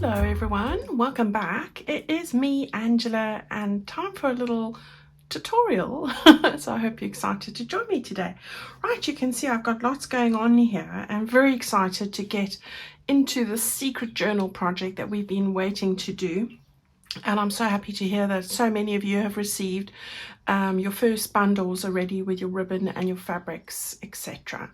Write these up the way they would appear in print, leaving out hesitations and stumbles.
Hello everyone, welcome back. It is me, Angela, and time for a little tutorial. So I hope you're excited to join me today. Right, you can see I've got lots going on here. I'm very excited to get into the secret journal project that we've been waiting to do. And I'm so happy to hear that so many of you have received your first bundles already with your ribbon and your fabrics, etc.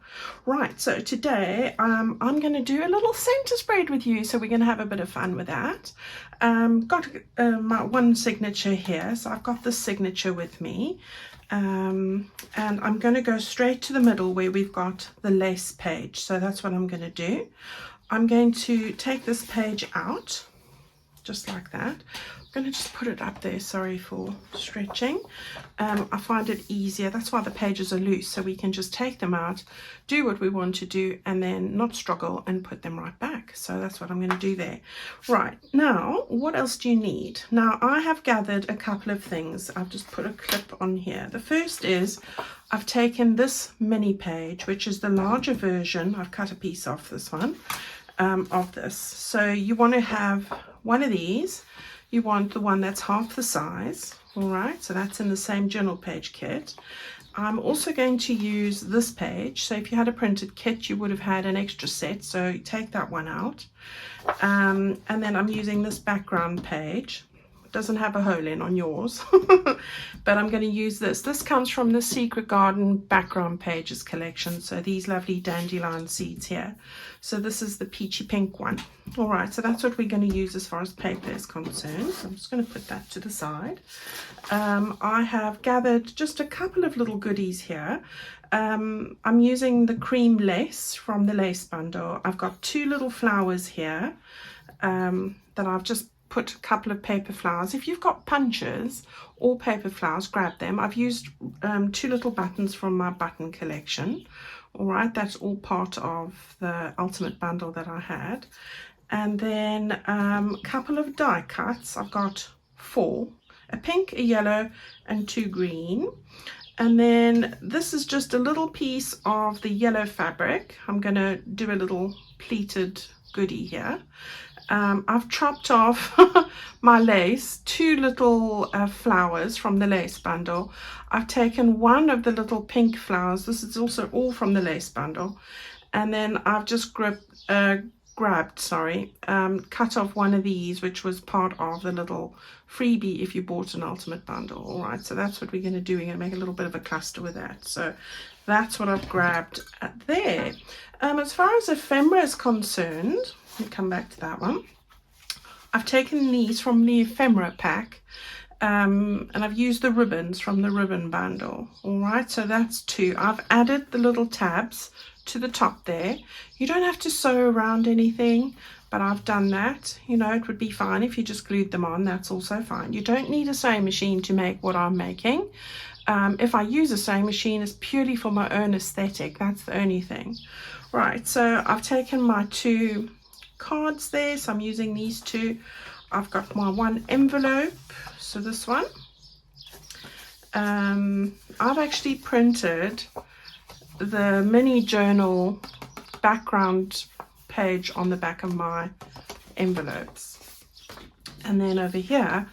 Right, so today I'm going to do a little Centrespread with you, so we're going to have a bit of fun with that. Got my one signature here, so I've got this signature with me. And I'm going to go straight to the middle where we've got the lace page. So that's what I'm going to do. I'm going to take this page out just like that. I'm going to just put it up there, sorry for stretching. I find it easier, that's why the pages are loose, so we can just take them out, do what we want to do, and then not struggle and put them right back. So that's what I'm going to do there. Right, now what else do you need? Now I have gathered a couple of things. I've just put a clip on here. The first is I've taken this mini page, which is the larger version. I've cut a piece off this one. Of this, so you want to have one of these. You want the one that's half the size. All right, so that's in the same journal page kit. I'm also going to use this page, so if you had a printed kit you would have had an extra set, so take that one out. And then I'm using this background page. It doesn't have a hole in on yours, but I'm going to use this. This comes from the Secret Garden background pages collection, so these lovely dandelion seeds here. So this is the peachy pink one. All right, so that's what we're going to use as far as paper is concerned. So I'm just going to put that to the side. I have gathered just a couple of little goodies here. I'm using the cream lace from the lace bundle. I've got two little flowers here that I've just put a couple of paper flowers. If you've got punches or paper flowers, grab them. I've used two little buttons from my button collection. All right, that's all part of the ultimate bundle that I had. And then a couple of die cuts. I've got 4, a pink, a yellow, and 2 green. And then this is just a little piece of the yellow fabric. I'm going to do a little pleated goodie here. I've chopped off my lace, 2 little flowers from the lace bundle. I've taken one of the little pink flowers. This is also all from the lace bundle. And then I've just cut off one of these, which was part of the little freebie if you bought an ultimate bundle. All right, so that's what we're going to do. We're going to make a little bit of a cluster with that. So that's what I've grabbed there. As far as ephemera is concerned, let me come back to that one. I've taken these from the ephemera pack, and I've used the ribbons from the ribbon bundle. All right, so that's 2. I've added the little tabs to the top there. You don't have to sew around anything, but I've done that. You know, it would be fine if you just glued them on. That's also fine. You don't need a sewing machine to make what I'm making. If I use a sewing machine, it's purely for my own aesthetic. That's the only thing. Right, so I've taken my 2 cards there, so I'm using these 2. I've got my 1 envelope, so this one. I've actually printed the mini journal background page on the back of my envelopes, and then over here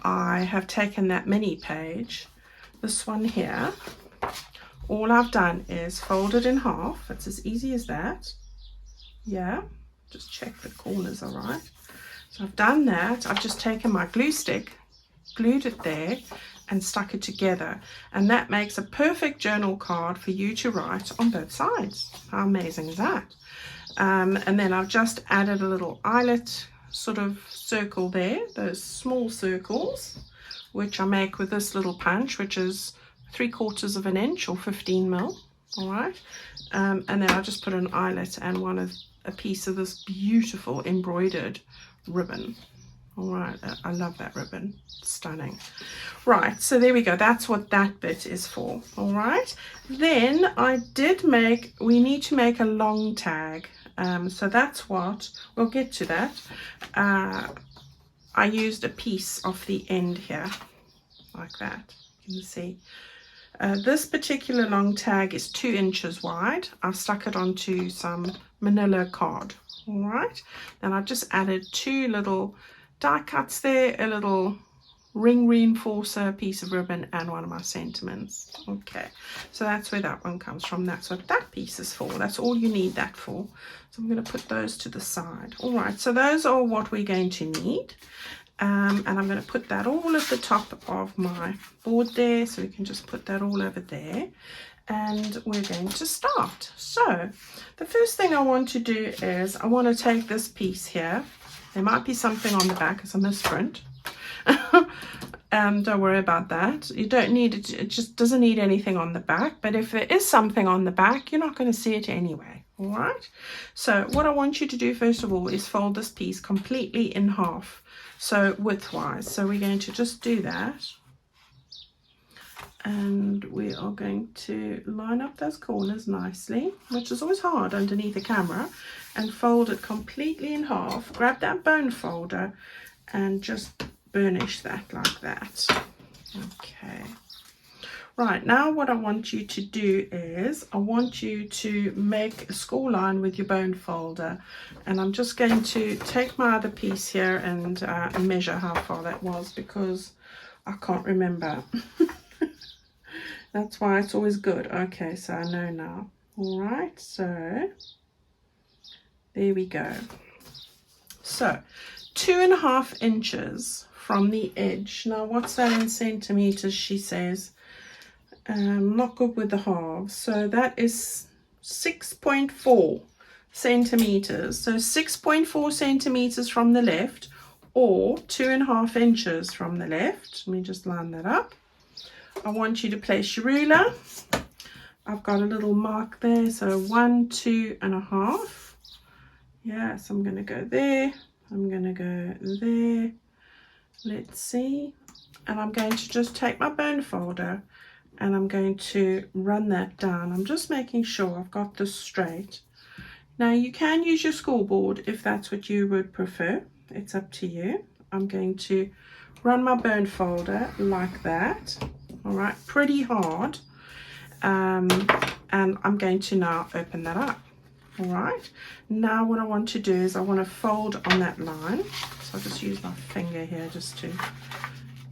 I have taken that mini page, this one here. All I've done is fold it in half. It's as easy as that. Yeah, just check the corners are right. So I've done that. I've just taken my glue stick, glued it there, and stuck it together, and that makes a perfect journal card for you to write on both sides. How amazing is that? And then I've just added a little eyelet sort of circle there, those small circles, which I make with this little punch, which is 3/4 of an inch or 15 mil. All right, and then I just put an eyelet and a piece of this beautiful embroidered ribbon. All right, I love that ribbon, it's stunning. Right, so there we go, that's what that bit is for. All right, then we need to make a long tag, so that's what we'll get to that. I used a piece of the end here like that, you can see. This particular long tag is 2 inches wide. I've stuck it onto some manila card. All right, then I've just added 2 little die cuts there, a little ring reinforcer, piece of ribbon, and one of my sentiments. Okay, so that's where that one comes from. That's what that piece is for. That's all you need that for. So I'm going to put those to the side. All right, so those are what we're going to need. And I'm going to put that all at the top of my board there, so we can just put that all over there, and we're going to start. So the first thing I want to do is I want to take this piece here. There might be something on the back, it's a misprint. Don't worry about that. You don't need it, it just doesn't need anything on the back, but if there is something on the back, you're not going to see it anyway. All right, so what I want you to do first of all is fold this piece completely in half, so widthwise. So we're going to just do that, and we are going to line up those corners nicely, which is always hard underneath the camera, and fold it completely in half. Grab that bone folder and just burnish that like that. Okay, right, now what I want you to do is I want you to make a score line with your bone folder, and I'm just going to take my other piece here and measure how far that was, because I can't remember. That's why it's always good. Okay, so I know now. All right, so there we go. So 2.5 inches from the edge. Now what's that in centimeters, she says? Not good with the halves, so that is 6.4 centimeters. So 6.4 centimeters from the left, or 2.5 inches from the left. Let me just line that up. I want you to place your ruler. I've got a little mark there, so 1, 2.5. Yes, I'm going to go there. I'm going to go there. Let's see. And I'm going to just take my bone folder and I'm going to run that down. I'm just making sure I've got this straight. Now you can use your scoreboard if that's what you would prefer. It's up to you. I'm going to run my bone folder like that. All right, pretty hard. And I'm going to now open that up. All right, now what I want to do is I want to fold on that line. So I'll just use my finger here just to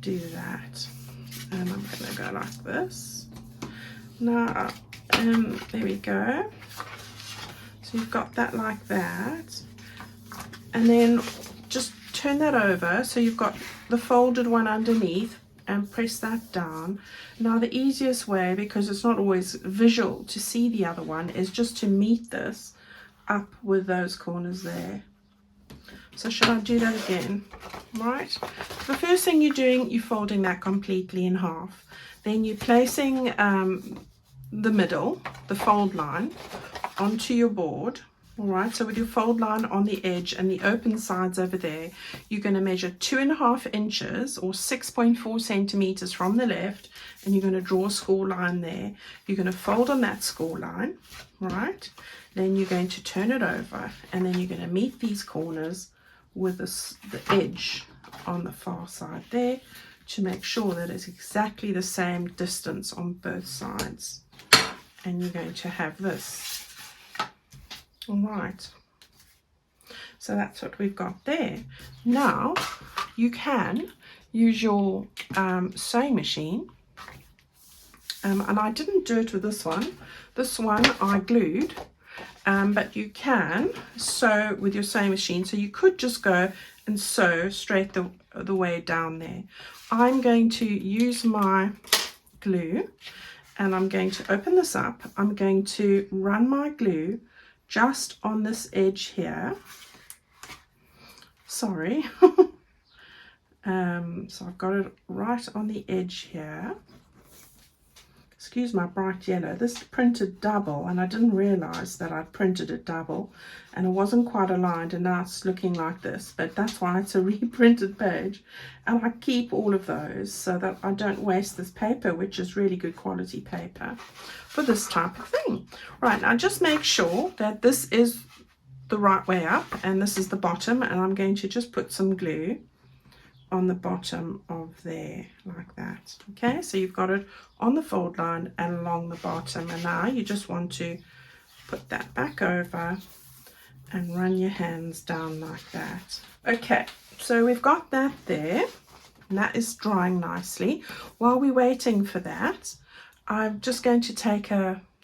do that. And I'm going to go like this. Now, there we go. So you've got that like that. And then just turn that over so you've got the folded one underneath, and press that down. Now the easiest way, because it's not always visual to see the other one, is just to meet this up with those corners there. So should I do that again? Right, the first thing you're doing, you're folding that completely in half. Then you're placing the middle, the fold line, onto your board. All right, so with your fold line on the edge and the open sides over there, you're going to measure 2.5 inches or 6.4 centimeters from the left, and you're going to draw a score line there. You're going to fold on that score line, right? Then you're going to turn it over, and then you're going to meet these corners with the edge on the far side there to make sure that it's exactly the same distance on both sides. And you're going to have this. All right, so that's what we've got there. Now you can use your sewing machine, and I didn't do it with this one. This one I glued, but you can sew with your sewing machine, so you could just go and sew straight the way down there. I'm going to use my glue, and I'm going to open this up. I'm going to run my glue just on this edge here. Sorry. So I've got it right on the edge here. Excuse my bright yellow. This printed double, and I didn't realize that I'd printed it double, and it wasn't quite aligned, and now it's looking like this, but that's why it's a reprinted page. And I keep all of those so that I don't waste this paper, which is really good quality paper for this type of thing. Right, now just make sure that this is the right way up and this is the bottom, and I'm going to just put some glue on the bottom of there like that. Okay, so you've got it on the fold line and along the bottom, and now you just want to put that back over and run your hands down like that. Okay, so we've got that there, and that is drying nicely. While we're waiting for that, I'm just going to take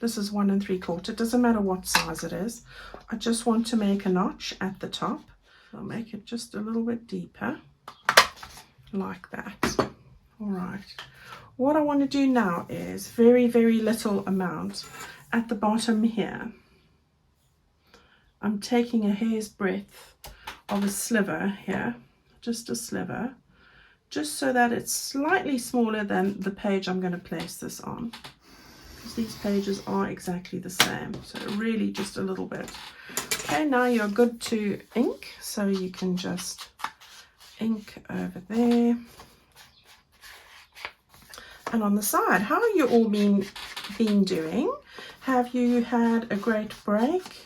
this is 1 3/4, it doesn't matter what size it is. I just want to make a notch at the top. I'll make it just a little bit deeper, like that. All right. What I want to do now is very, very little amount at the bottom here. I'm taking a hair's breadth of a sliver here, just a sliver, just so that it's slightly smaller than the page I'm going to place this on, because these pages are exactly the same. So really just a little bit. Okay, now you're good to ink, so you can just ink over there. And on the side, how are you all been doing? Have you had a great break?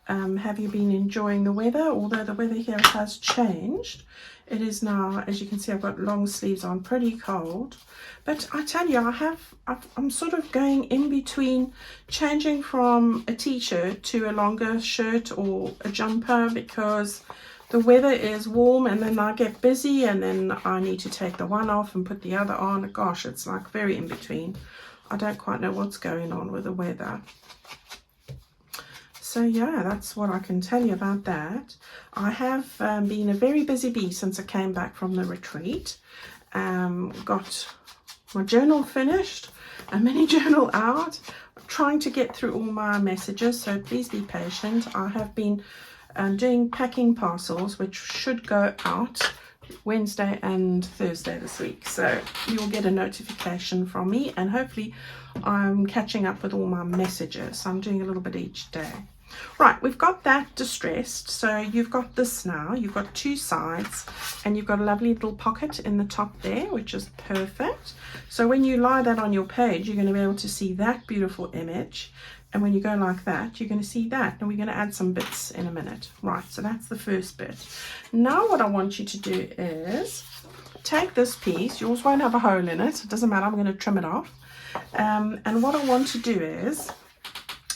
Have you been enjoying the weather? Although the weather here has changed. It is now, as you can see, I've got long sleeves on, pretty cold. But I tell you, I'm sort of going in between changing from a t-shirt to a longer shirt or a jumper, because the weather is warm and then I get busy and then I need to take the one off and put the other on. Gosh, it's like very in between. I don't quite know what's going on with the weather. So yeah, that's what I can tell you about that. I have been a very busy bee since I came back from the retreat. Got my journal finished, a mini journal out. I'm trying to get through all my messages, so please be patient. I have been doing packing parcels, which should go out Wednesday and Thursday this week, so you'll get a notification from me, and hopefully I'm catching up with all my messages. So I'm doing a little bit each day. Right, we've got that distressed. So you've got this now, you've got two sides, and you've got a lovely little pocket in the top there, which is perfect. So when you lie that on your page, you're going to be able to see that beautiful image. And when you go like that, you're going to see that. And we're going to add some bits in a minute. Right, so that's the first bit. Now what I want you to do is take this piece. Yours won't have a hole in it. It doesn't matter. I'm going to trim it off. And what I want to do is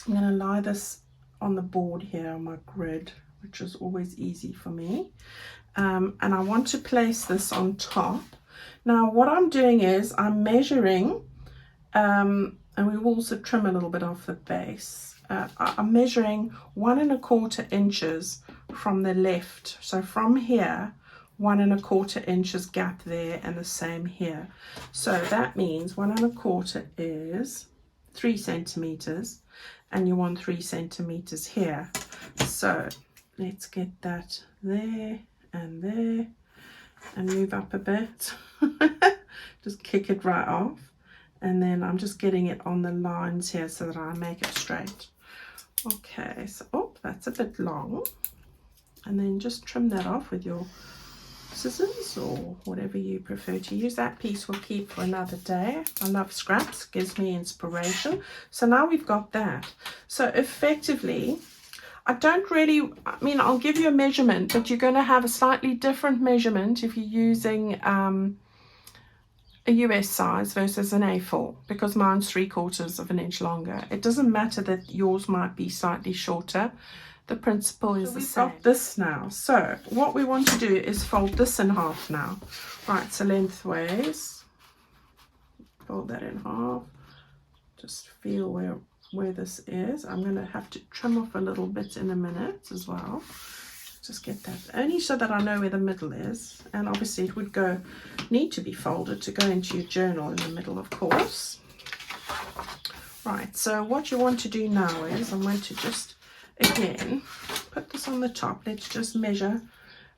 I'm going to lie this on the board here on my grid, which is always easy for me. And I want to place this on top. Now what I'm doing is I'm measuring, and we will also trim a little bit off the base. I'm measuring 1 1/4 inches from the left. So from here, 1 1/4 inches gap there, and the same here. So that means 1 1/4 is 3 centimeters, and you want 3 centimeters here. So let's get that there and there, and move up a bit. Just kick it right off. And then I'm just getting it on the lines here so that I make it straight. Okay, so that's a bit long. And then just trim that off with your scissors or whatever you prefer to use. That piece will keep for another day. I love scraps, gives me inspiration. So now we've got that. So effectively, I don't really, I mean, I'll give you a measurement, but you're going to have a slightly different measurement if you're using a US size versus an A4, because mine's 3/4 inch longer. It doesn't matter that yours might be slightly shorter. The principle is the same. Got this now. So what we want to do is fold this in half now. Right, so lengthways, fold that in half. Just feel where this is. I'm going to have to trim off a little bit in a minute as well. Just get that, only so that I know where the middle is. And obviously it would need to be folded to go into your journal in the middle, of course. Right, so what you want to do now is I'm going to just again put this on the top. Let's just measure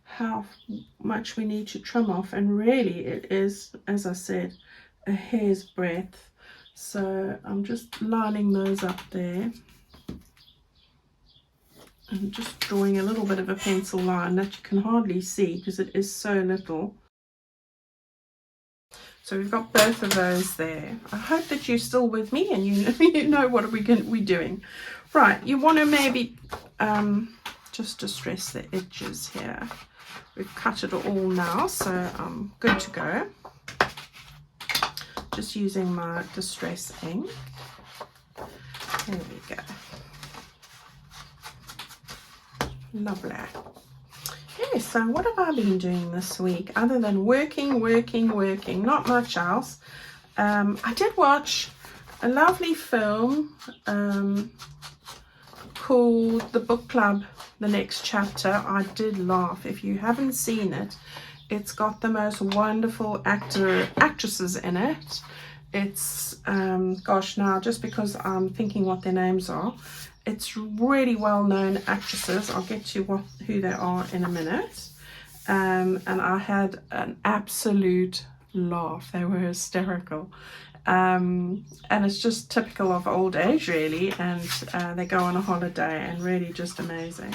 how much we need to trim off, and really it is, as I said, a hair's breadth. So I'm just lining those up there. I'm just drawing a little bit of a pencil line that you can hardly see because it is so little. So we've got both of those there. I hope that you're still with me and you know what we're doing. Right, you want to maybe just distress the edges here. We've cut it all now, so I'm good to go. Just using my distress ink. There we go. Lovely. Yeah, so what have I been doing this week other than working, not much else. I did watch a lovely film called The Book Club, The Next Chapter. I did laugh. If you haven't seen it, it's got the most wonderful actresses in it. It's gosh, now just because I'm thinking what their names are, it's really well-known actresses. I'll get to who they are in a minute. And I had an absolute laugh. They were hysterical. And it's just typical of old age, really, and they go on a holiday, and really just amazing.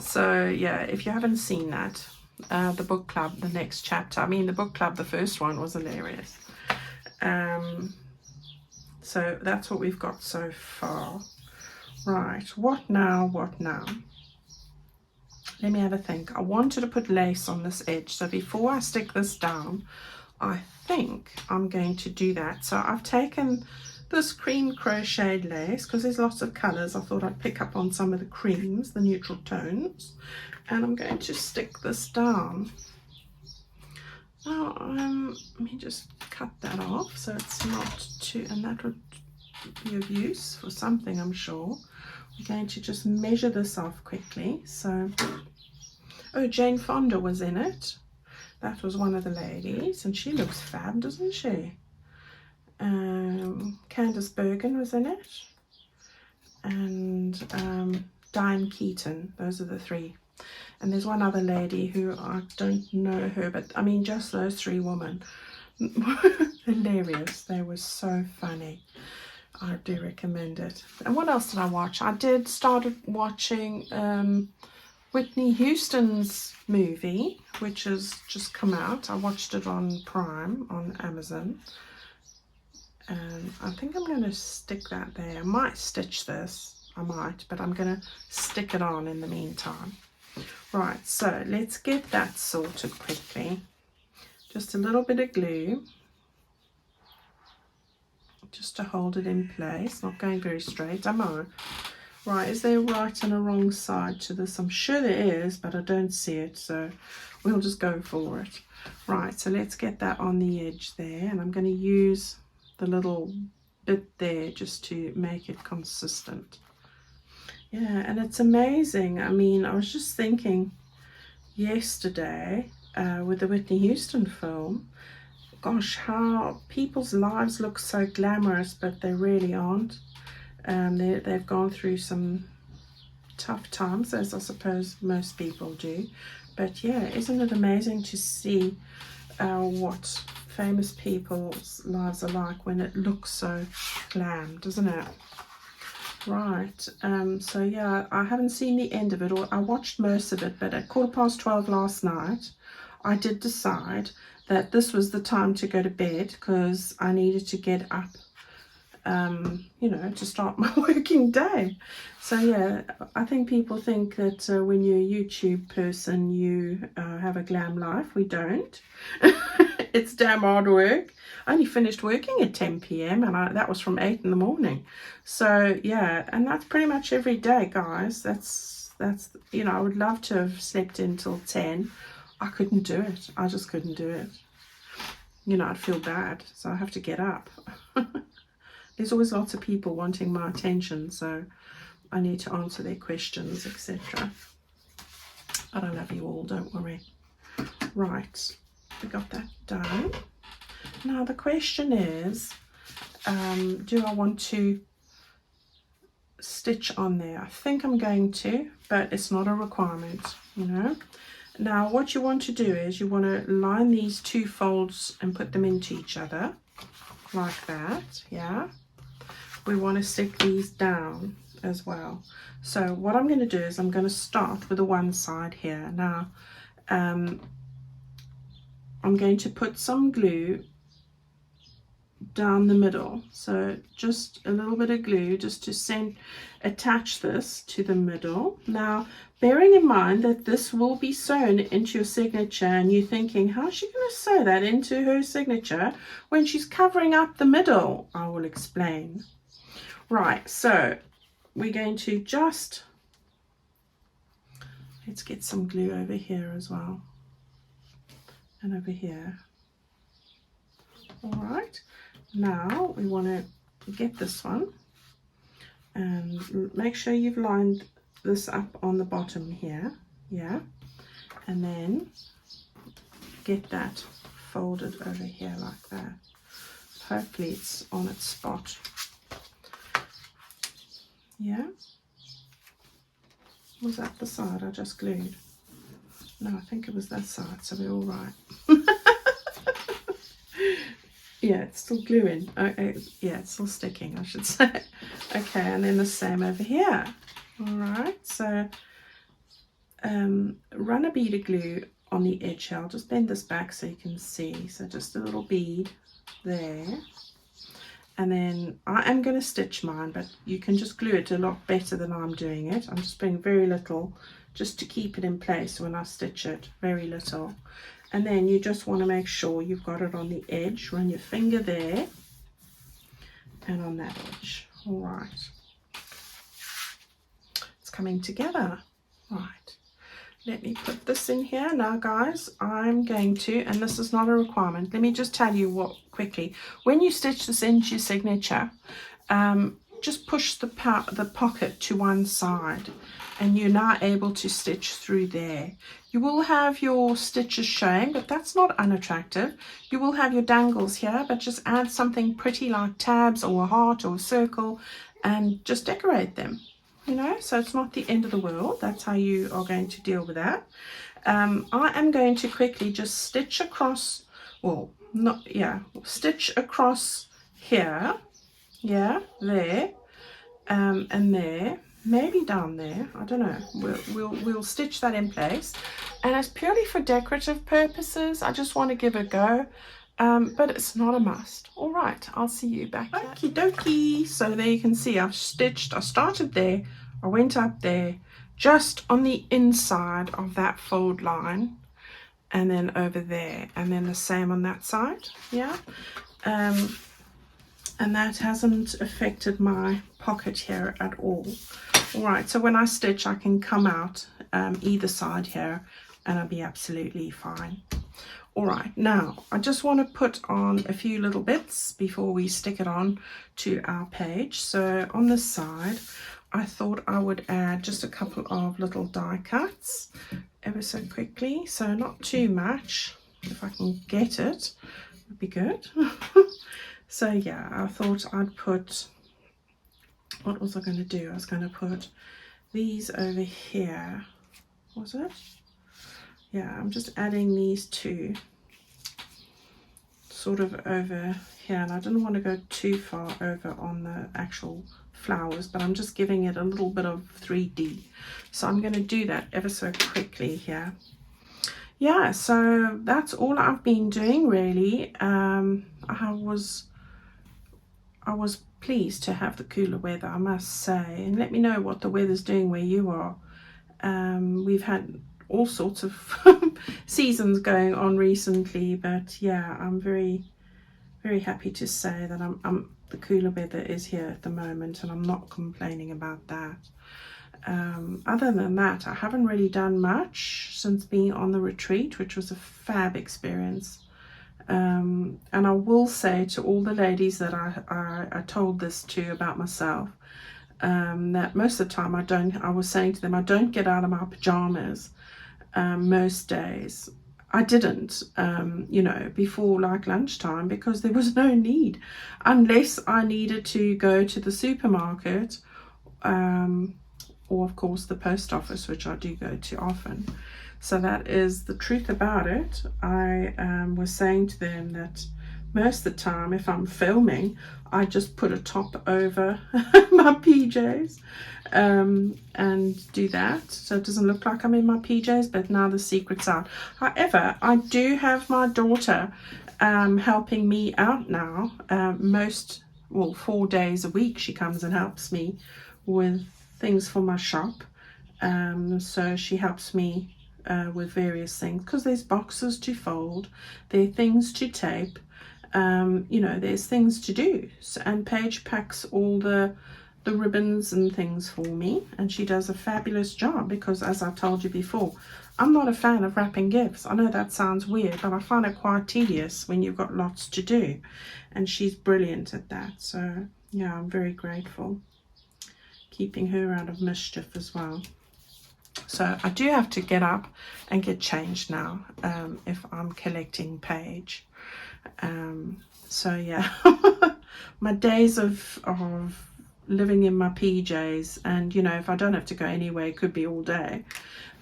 So yeah, if you haven't seen that, The Book Club, The Next Chapter. I mean, The Book Club, the first one, was hilarious. So that's what we've got so far. Right, what now? Let me have a think. I wanted to put lace on this edge, so before I stick this down, I think I'm going to do that. So I've taken this cream crocheted lace, because there's lots of colors. I thought I'd pick up on some of the creams, the neutral tones, and I'm going to stick this down. Now, let me just cut that off so it's not too, and that would be of use for something, I'm sure. We're going to just measure this off quickly. So, oh, Jane Fonda was in it. That was one of the ladies, and she looks fab, doesn't she? Candice Bergen was in it, and Diane Keaton. Those are the three. And there's one other lady who I don't know her, but I mean, just those three women. Hilarious. They were so funny. I do recommend it. And what else did I watch? I started watching Whitney Houston's movie, which has just come out. I watched it on Prime, on Amazon. And I think I'm going to stick that there. I might stitch this. I might, but I'm going to stick it on in the meantime. Right, so let's get that sorted quickly. Just a little bit of glue, just to hold it in place. Not going very straight, am I? Right, is there a right and a wrong side to this? I'm sure there is, but I don't see it, so we'll just go for it. Right, so let's get that on the edge there, and I'm going to use the little bit there just to make it consistent. Yeah, and it's amazing. I mean, I was just thinking yesterday with the Whitney Houston film, gosh, how people's lives look so glamorous, but they really aren't. They've gone through some tough times, as I suppose most people do. But yeah, isn't it amazing to see what famous people's lives are like when it looks so glam, doesn't it? Right, so yeah, I haven't seen the end of it, or I watched most of it, but at 12:15 last night, I did decide that this was the time to go to bed, because I needed to get up, you know, to start my working day. So yeah, I think people think that when you're a YouTube person, you have a glam life. We don't. It's damn hard work. I only finished working at 10 p.m. and that was from 8 in the morning. So yeah, and that's pretty much every day, guys. That's you know, I would love to have slept until 10. I couldn't do it. I just couldn't do it. You know, I'd feel bad, so I have to get up. There's always lots of people wanting my attention, so I need to answer their questions, etc. But I love you all, don't worry. Right, we got that done. Now the question is, do I want to stitch on there? I think I'm going to, but it's not a requirement, you know. Now what you want to do is you want to line these two folds and put them into each other like that. Yeah, we want to stick these down as well. So what I'm going to do is I'm going to start with the one side here. Now I'm going to put some glue down the middle, so just a little bit of glue just to attach this to the middle. Now bearing in mind that this will be sewn into your signature, and you're thinking, how's she going to sew that into her signature when she's covering up the middle? I will explain. Right, so we're going to just Let's get some glue over here as well, and over here. All right, now we want to get this one, and make sure you've lined this up on the bottom here, yeah, and then get that folded over here like that. Hopefully it's on its spot. Yeah, was that the side I just glued? No, I think it was that side, so we're all right. Yeah, it's still gluing. Yeah, it's still sticking, I should say. Okay, and then the same over here. All right, so run a bead of glue on the edge here. I'll just bend this back so you can see. So just a little bead there. And then I am going to stitch mine, but you can just glue it a lot better than I'm doing it. I'm just putting very little just to keep it in place when I stitch it, very little. And then you just want to make sure you've got it on the edge. Run your finger there and on that edge. All right. It's coming together. Right. Let me put this in here. Now, guys, I'm going to, and this is not a requirement, let me just tell you what quickly. When you stitch this into your signature, just push the pocket to one side, and you're now able to stitch through there. You will have your stitches showing, but that's not unattractive. You will have your dangles here, but just add something pretty like tabs or a heart or a circle and just decorate them. You know, so it's not the end of the world. That's how you are going to deal with that. I am going to quickly just stitch across, well, stitch across here, yeah, there, and there, maybe down there. I don't know. We'll stitch that in place, and it's purely for decorative purposes. I just want to give it a go. But it's not a must. All right, I'll see you back here. Okie dokie. So there you can see I've stitched. I started there, I went up there, just on the inside of that fold line, and then over there, and then the same on that side. Yeah, and that hasn't affected my pocket here at all. All right, so when I stitch, I can come out either side here, and I'll be absolutely fine. All right, now I just want to put on a few little bits before we stick it on to our page. So on this side, I thought I would add just a couple of little die cuts ever so quickly. So not too much. If I can get it, would be good. So yeah, I thought I'd put, what was I going to do? I was going to put these over here. Was it? Yeah, I'm just adding these two sort of over here, and I didn't want to go too far over on the actual flowers, but I'm just giving it a little bit of 3D. So I'm going to do that ever so quickly here. Yeah, so that's all I've been doing really. I was pleased to have the cooler weather, I must say, and let me know what the weather's doing where you are. We've had all sorts of seasons going on recently, but yeah, I'm very, very happy to say that the cooler weather is here at the moment, and I'm not complaining about that. Other than that, I haven't really done much since being on the retreat, which was a fab experience. And I will say to all the ladies that I told this to about myself, that most of the time I was saying to them, I don't get out of my pajamas most days. I didn't, you know, before like lunchtime, because there was no need, unless I needed to go to the supermarket, or of course the post office, which I do go to often. So that is the truth about it. I was saying to them that most of the time, if I'm filming, I just put a top over my PJs and do that, so it doesn't look like I'm in my PJs, but now the secret's out. However, I do have my daughter helping me out now. 4 days a week she comes and helps me with things for my shop. So she helps me with various things, because there's boxes to fold, there are things to tape, you know, there's things to do. So, and Paige packs all the the ribbons and things for me, and she does a fabulous job because, as I told you before, I'm not a fan of wrapping gifts. I know that sounds weird, but I find it quite tedious when you've got lots to do, and she's brilliant at that. So yeah, I'm very grateful, keeping her out of mischief as well. So I do have to get up and get changed now if I'm collecting Paige. So yeah, my days of living in my PJs, and you know, if I don't have to go anywhere, it could be all day,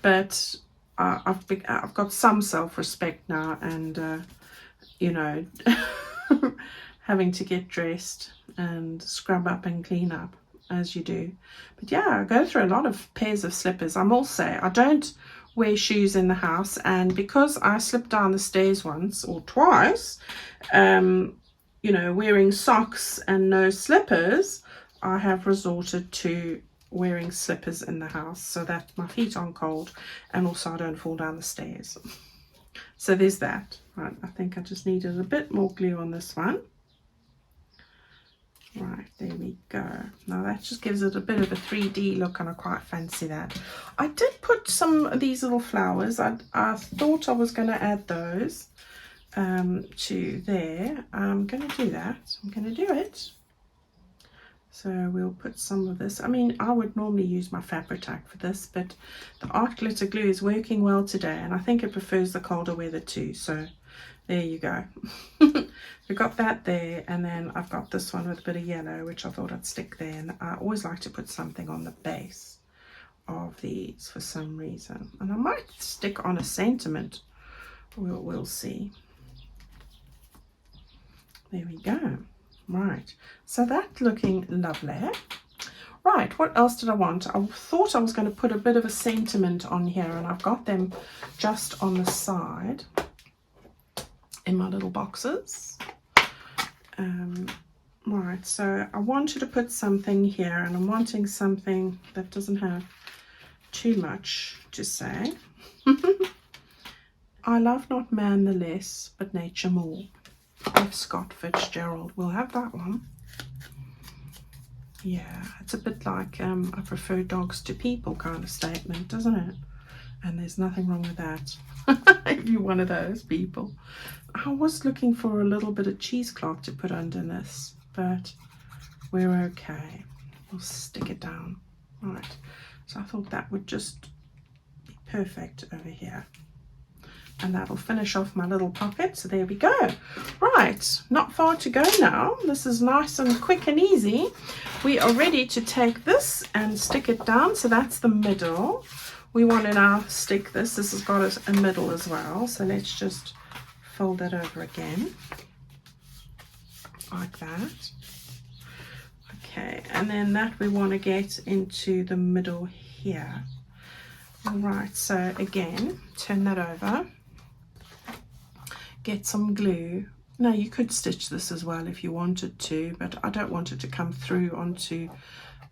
but I've got some self-respect now, and you know, having to get dressed and scrub up and clean up as you do. But yeah, I go through a lot of pairs of slippers. I will say I don't wear shoes in the house, and because I slipped down the stairs once or twice, you know, wearing socks and no slippers, I have resorted to wearing slippers in the house so that my feet aren't cold and also I don't fall down the stairs. So there's that. Right, I think I just needed a bit more glue on this one. Right, there we go. Now that just gives it a bit of a 3D look, and I quite fancy that. I did put some of these little flowers. I thought I was going to add those to there. I'm going to do that. I'm going to do it. So we'll put some of this. I mean, I would normally use my Fabri-Tac for this, but the art glitter glue is working well today, and I think it prefers the colder weather too. So there you go. We've got that there, and then I've got this one with a bit of yellow, which I thought I'd stick there. And I always like to put something on the base of these for some reason. And I might stick on a sentiment. We'll see. There we go. Right, so that's looking lovely. Right, what else did I want? I thought I was going to put a bit of a sentiment on here, and I've got them just on the side in my little boxes. Right, so I wanted to put something here, and I'm wanting something that doesn't have too much to say. I love not man the less, but nature more. F. Scott Fitzgerald. We'll have that one. Yeah, it's a bit like I prefer dogs to people kind of statement, doesn't it? And there's nothing wrong with that. If you're one of those people. I was looking for a little bit of cheesecloth to put under this, but we're okay. We'll stick it down. Right, so I thought that would just be perfect over here. And that'll finish off my little pocket. So there we go. Right, not far to go now. This is nice and quick and easy. We are ready to take this and stick it down. So that's the middle. We want to now stick this. This has got a middle as well. So let's just fold that over again. Like that. Okay, and then that we want to get into the middle here. All right, so again, turn that over. Get some glue. Now you could stitch this as well if you wanted to, but I don't want it to come through onto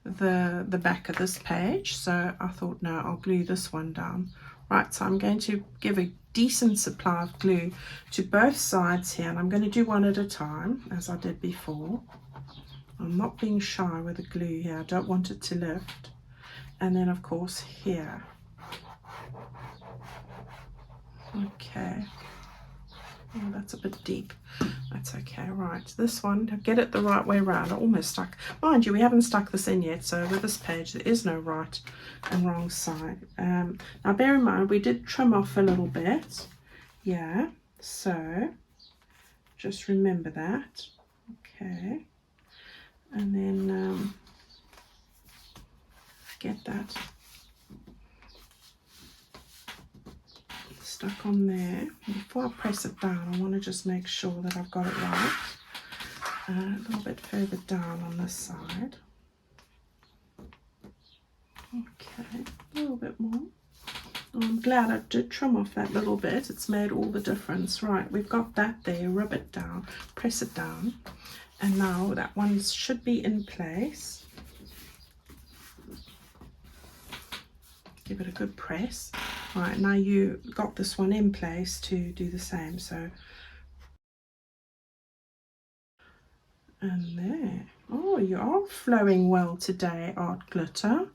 the back of this page, so I thought no, I'll glue this one down. Right, so I'm going to give a decent supply of glue to both sides here, and I'm going to do one at a time as I did before. I'm not being shy with the glue here. I don't want it to lift. And then of course here. Okay. Oh, that's a bit deep. That's okay. Right, this one, get it the right way around. I almost stuck. Mind you, we haven't stuck this in yet, so with this page there is no right and wrong side. Now bear in mind we did trim off a little bit. Yeah, so just remember that. Okay, and then get that stuck on there. Before I press it down, I want to just make sure that I've got it right. A little bit further down on this side. Okay, a little bit more. Oh, I'm glad I did trim off that little bit. It's made all the difference. Right, we've got that there. Rub it down, press it down, and now that one should be in place. Give it a good press. Right, now you got this one in place to do the same. So, and there, Oh, you are flowing well today, Art Glitter.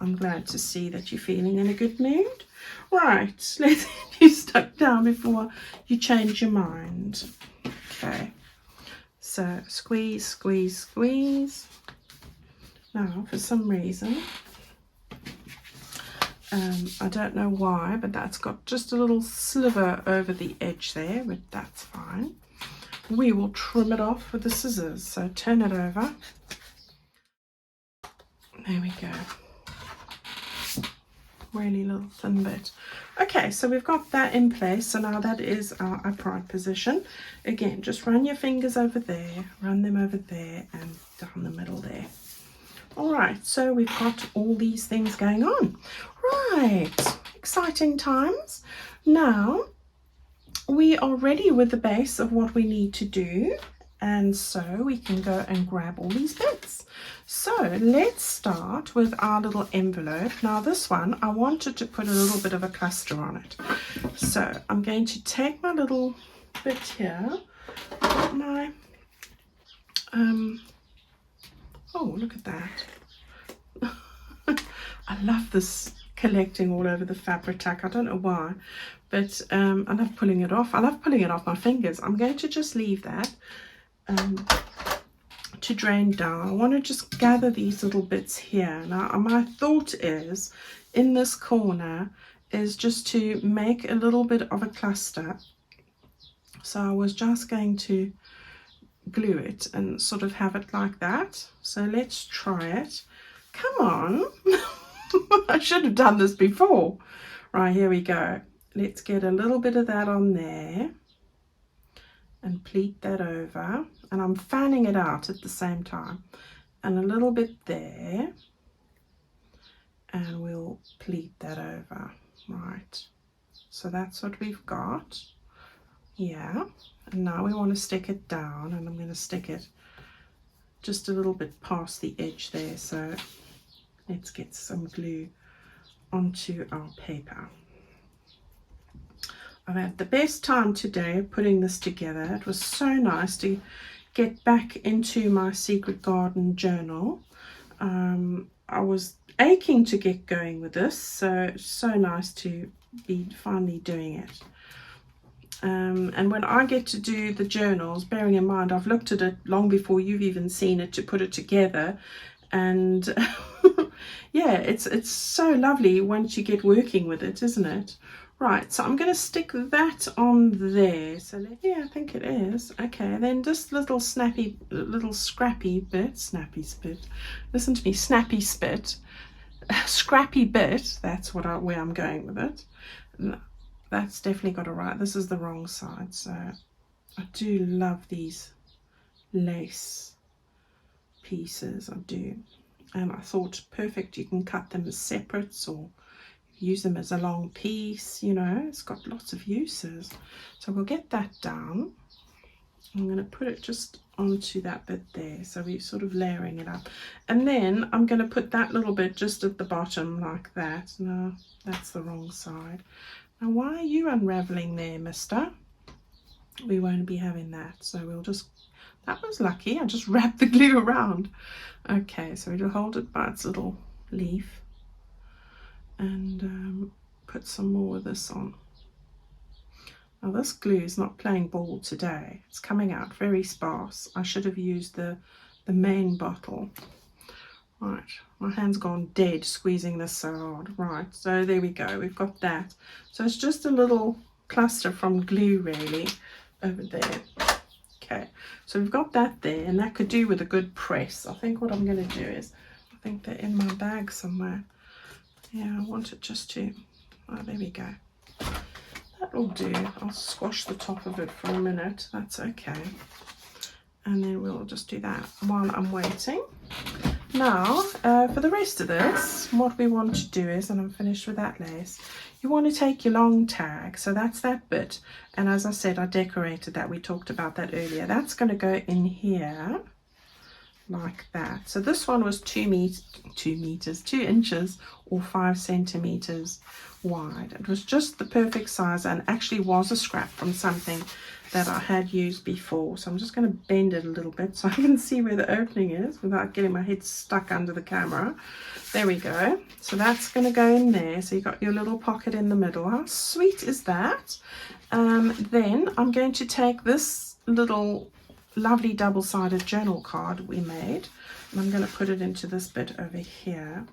I'm glad to see that you're feeling in a good mood. Right, let's get you stuck down before you change your mind. Okay, so squeeze, squeeze, squeeze. Now, for some reason, I don't know why, but that's got just a little sliver over the edge there, but that's fine. We will trim it off with the scissors. So turn it over. There we go. Really little thin bit. Okay, so we've got that in place. So now that is our upright position. Again, just run your fingers over there, run them over there and down the middle there. All right, so we've got all these things going on. Right, exciting times. Now we are ready with the base of what we need to do, and so we can go and grab all these bits. So let's start with our little envelope. Now this one, I wanted to put a little bit of a cluster on it. So I'm going to take my little bit here, my oh, look at that. I love this collecting all over the fabric tack. I don't know why, but I love pulling it off. I love pulling it off my fingers. I'm going to just leave that to drain down. I want to just gather these little bits here. Now my thought is, in this corner, is just to make a little bit of a cluster. So I was just going to glue it and sort of have it like that. So let's try it. Come on. I should have done this before. Right, here we go. Let's get a little bit of that on there and pleat that over. And I'm fanning it out at the same time. And a little bit there. And we'll pleat that over. Right. So that's what we've got. Yeah. And now we want to stick it down, and I'm going to stick it just a little bit past the edge there. So let's get some glue onto our paper. I've had the best time today putting this together. It was so nice to get back into my Secret Garden journal. I was aching to get going with this, so it's so nice to be finally doing it. And when I get to do the journals, bearing in mind I've looked at it long before you've even seen it to put it together, and yeah, it's so lovely once you get working with it, isn't it? Right, so I'm going to stick that on there. So yeah, I think it is. Okay, then this little scrappy bit, listen to me, snappy spit, scrappy bit, that's where I'm going with it. That's definitely got it right. This is the wrong side. So I do love these lace pieces. I do. And I thought, perfect, you can cut them as separates or use them as a long piece. You know, it's got lots of uses. So we'll get that down. I'm going to put it just onto that bit there. So we're sort of layering it up. And then I'm going to put that little bit just at the bottom like that. No, that's the wrong side. Now, why are you unraveling there, mister? We won't be having that. So we'll just, that was lucky. I just wrapped the glue around. Okay, so we'll hold it by its little leaf and put some more of this on. Now this glue is not playing ball today. It's coming out very sparse. I should have used the main bottle. Right, my hand's gone dead squeezing this so hard. Right, so there we go, we've got that. So it's just a little cluster from glue really over there. Okay, so we've got that there, and that could do with a good press. I think what I'm going to do is, I think they're in my bag somewhere. Yeah, I want it just to, oh, there we go. That'll do. I'll squash the top of it for a minute. That's okay. And then we'll just do that while I'm waiting. Now, for the rest of this, what we want to do is, and I'm finished with that lace, you want to take your long tag, so that's that bit, and as I said, I decorated that, we talked about that earlier. That's going to go in here, like that. So this one was 2 inches or 5 centimeters wide. It was just the perfect size, and actually was a scrap from something that I had used before. So I'm just going to bend it a little bit so I can see where the opening is without getting my head stuck under the camera. There we go. So that's going to go in there. So you got your little pocket in the middle. How sweet is that? Then I'm going to take this little lovely double-sided journal card we made, and I'm going to put it into this bit over here.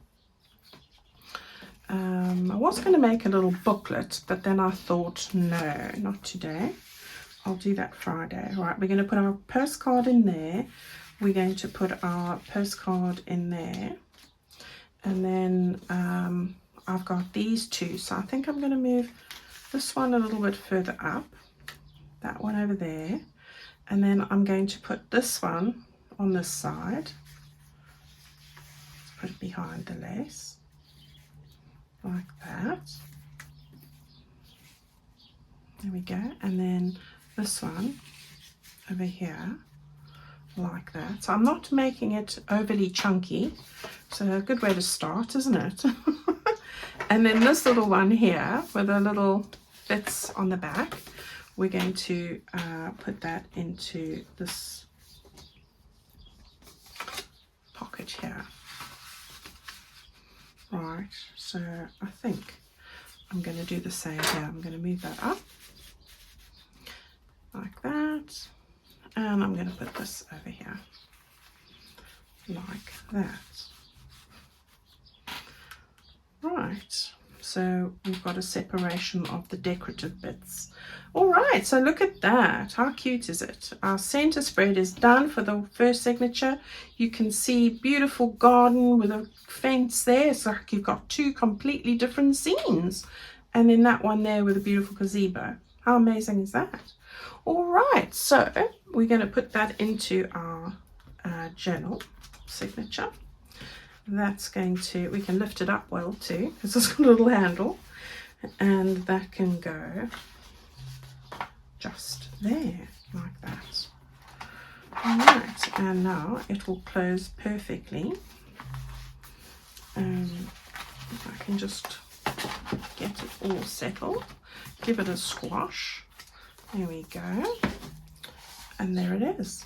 I was going to make a little booklet, but then I thought, no, not today. I'll do that Friday. Right, we're going to put our postcard in there. We're going to put our postcard in there. And then I've got these two. So I think I'm going to move this one a little bit further up. That one over there. And then I'm going to put this one on this side. Let's put it behind the lace. Like that. There we go. And then this one over here, like that. So I'm not making it overly chunky. So a good way to start, isn't it? And then this little one here with the little bits on the back, we're going to put that into this pocket here. Right, so I think I'm going to do the same here. I'm going to move that up like that, and I'm going to put this over here like that. Right, so we've got a separation of the decorative bits. All right, so look at that. How cute is it? Our Centrespread is done for the first signature. You can see beautiful garden with a fence there. It's like you've got two completely different scenes. And then that one there with a beautiful gazebo. How amazing is that? All right, so we're going to put that into our journal signature. That's going to, we can lift it up well too, because it's got a little handle. And that can go just there, like that. All right, and now it will close perfectly. I can just get it all settled, give it a squash. There we go. And there it is.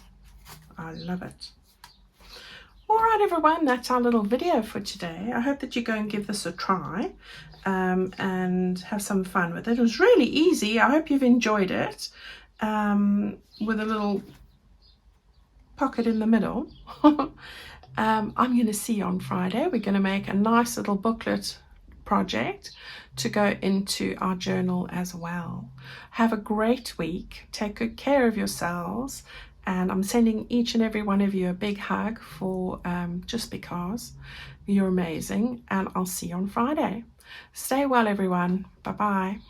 I love it. All right, everyone, that's our little video for today. I hope that you go and give this a try and have some fun with it. It was really easy. I hope you've enjoyed it, with a little pocket in the middle. I'm going to see you on Friday. We're going to make a nice little booklet project to go into our journal as well. Have a great week. Take good care of yourselves. And I'm sending each and every one of you a big hug for just because you're amazing. And I'll see you on Friday. Stay well, everyone. Bye-bye.